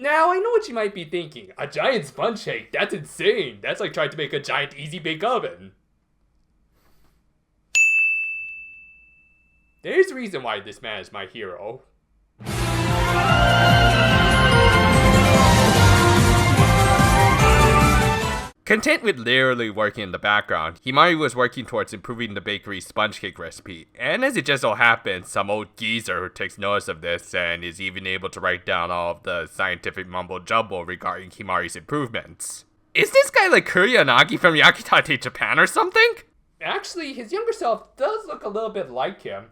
Now, I know what you might be thinking. A giant sponge cake? That's insane. That's like trying to make a giant easy bake oven. There's a reason why this man is my hero. Content with literally working in the background, Himari was working towards improving the bakery's sponge cake recipe, and as it just so happens, some old geezer who takes notice of this and is even able to write down all of the scientific mumbo-jumbo regarding Himari's improvements. Is this guy like Kuroyanagi from Yakitate Japan or something? Actually, his younger self does look a little bit like him.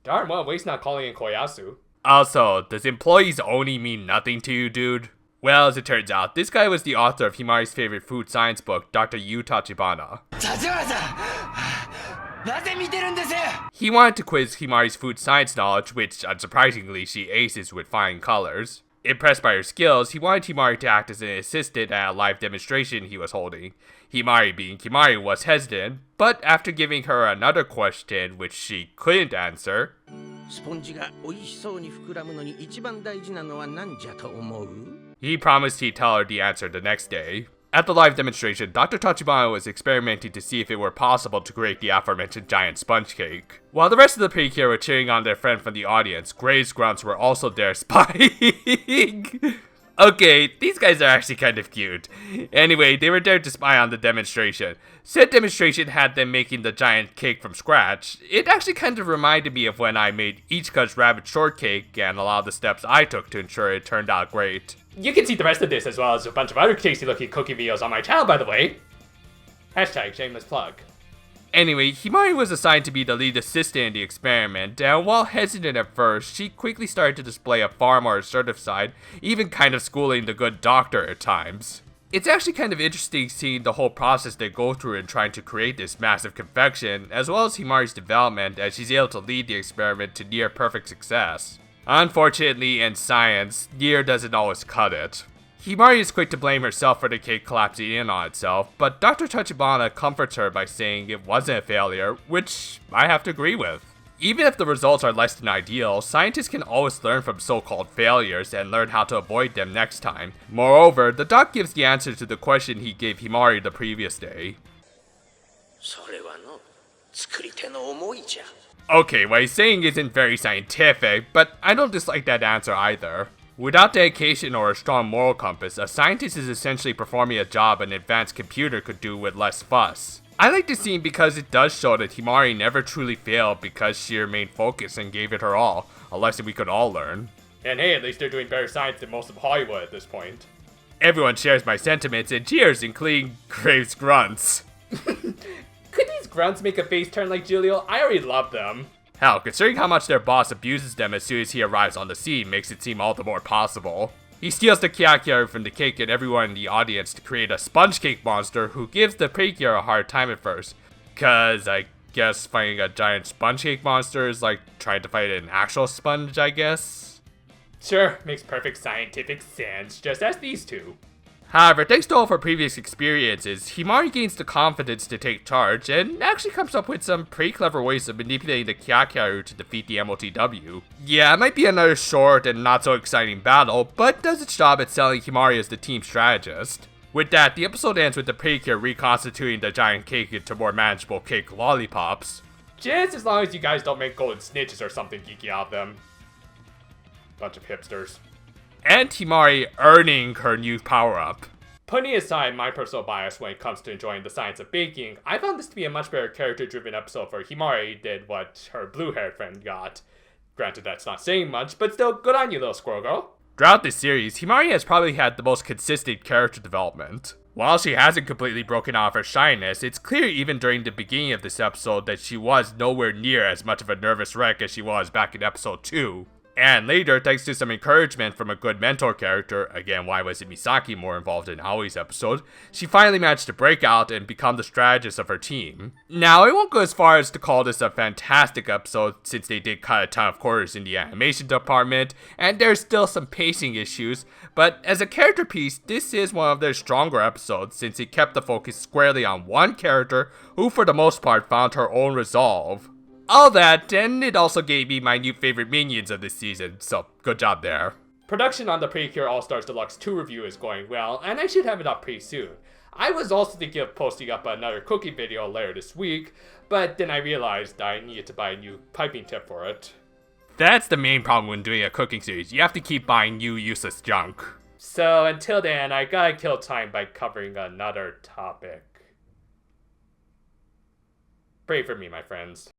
Darn well waste not calling him Koyasu. Also, does employees only mean nothing to you, dude? Well, as it turns out, this guy was the author of Himari's favorite food science book, Dr. Yu Tachibana. He wanted to quiz Himari's food science knowledge, which, unsurprisingly, she aces with flying colors. Impressed by her skills, he wanted Himari to act as an assistant at a live demonstration he was holding. Himari, being Himari, was hesitant, but after giving her another question which she couldn't answer, he promised he'd tell her the answer the next day. At the live demonstration, Dr. Tachibana was experimenting to see if it were possible to create the aforementioned giant sponge cake. While the rest of the Precure were cheering on their friend from the audience, Gray's grunts were also there spying. Okay, these guys are actually kind of cute. Anyway, they were there to spy on the demonstration. Said demonstration had them making the giant cake from scratch. It actually kind of reminded me of when I made Ichika's rabbit shortcake and a lot of the steps I took to ensure it turned out great. You can see the rest of this as well as a bunch of other tasty looking cookie videos on my channel, by the way. Hashtag shameless plug. Anyway, Himari was assigned to be the lead assistant in the experiment, and while hesitant at first, she quickly started to display a far more assertive side, even kind of schooling the good doctor at times. It's actually kind of interesting seeing the whole process they go through in trying to create this massive confection, as well as Himari's development as she's able to lead the experiment to near perfect success. Unfortunately, in science, near doesn't always cut it. Himari is quick to blame herself for the cake collapsing in on itself, but Dr. Tachibana comforts her by saying it wasn't a failure, which I have to agree with. Even if the results are less than ideal, scientists can always learn from so-called failures and learn how to avoid them next time. Moreover, the doc gives the answer to the question he gave Himari the previous day. Okay, what he's saying isn't very scientific, but I don't dislike that answer either. Without dedication or a strong moral compass, a scientist is essentially performing a job an advanced computer could do with less fuss. I like this scene because it does show that Himari never truly failed because she remained focused and gave it her all, a lesson we could all learn. And hey, at least they're doing better science than most of Hollywood at this point. Everyone shares my sentiments and cheers, including Graves' grunts. Could these grunts make a face turn like Julio? I already love them. Hell, considering how much their boss abuses them as soon as he arrives on the scene makes it seem all the more possible. He steals the Kirakira from the cake and everyone in the audience to create a sponge cake monster who gives the Precure a hard time at first. Cause I guess fighting a giant sponge cake monster is like trying to fight an actual sponge, I guess? Sure, makes perfect scientific sense, just as these two. However, thanks to all of her previous experiences, Himari gains the confidence to take charge and actually comes up with some pretty clever ways of manipulating the Kirakira to defeat the MOTW. Yeah, it might be another short and not so exciting battle, but does its job at selling Himari as the team strategist. With that, the episode ends with the Precure reconstituting the giant cake into more manageable cake lollipops. Just as long as you guys don't make golden snitches or something geeky out of them. Bunch of hipsters. And Himari earning her new power-up. Putting aside my personal bias when it comes to enjoying the science of baking, I found this to be a much better character-driven episode for Himari than what her blue-haired friend got. Granted, that's not saying much, but still, good on you, little squirrel girl. Throughout this series, Himari has probably had the most consistent character development. While she hasn't completely broken off her shyness, it's clear even during the beginning of this episode that she was nowhere near as much of a nervous wreck as she was back in episode 2. And later, thanks to some encouragement from a good mentor character, again, why wasn't Misaki more involved in Aoi's episode, she finally managed to break out and become the strategist of her team. Now, I won't go as far as to call this a fantastic episode, since they did cut a ton of corners in the animation department, and there's still some pacing issues, but as a character piece, this is one of their stronger episodes, since it kept the focus squarely on one character, who for the most part found her own resolve. All that, and it also gave me my new favorite minions of this season, so good job there. Production on the Precure All-Stars Deluxe 2 review is going well, and I should have it up pretty soon. I was also thinking of posting up another cooking video later this week, but then I realized I needed to buy a new piping tip for it. That's the main problem when doing a cooking series. You have to keep buying new useless junk. So until then, I gotta kill time by covering another topic. Pray for me, my friends.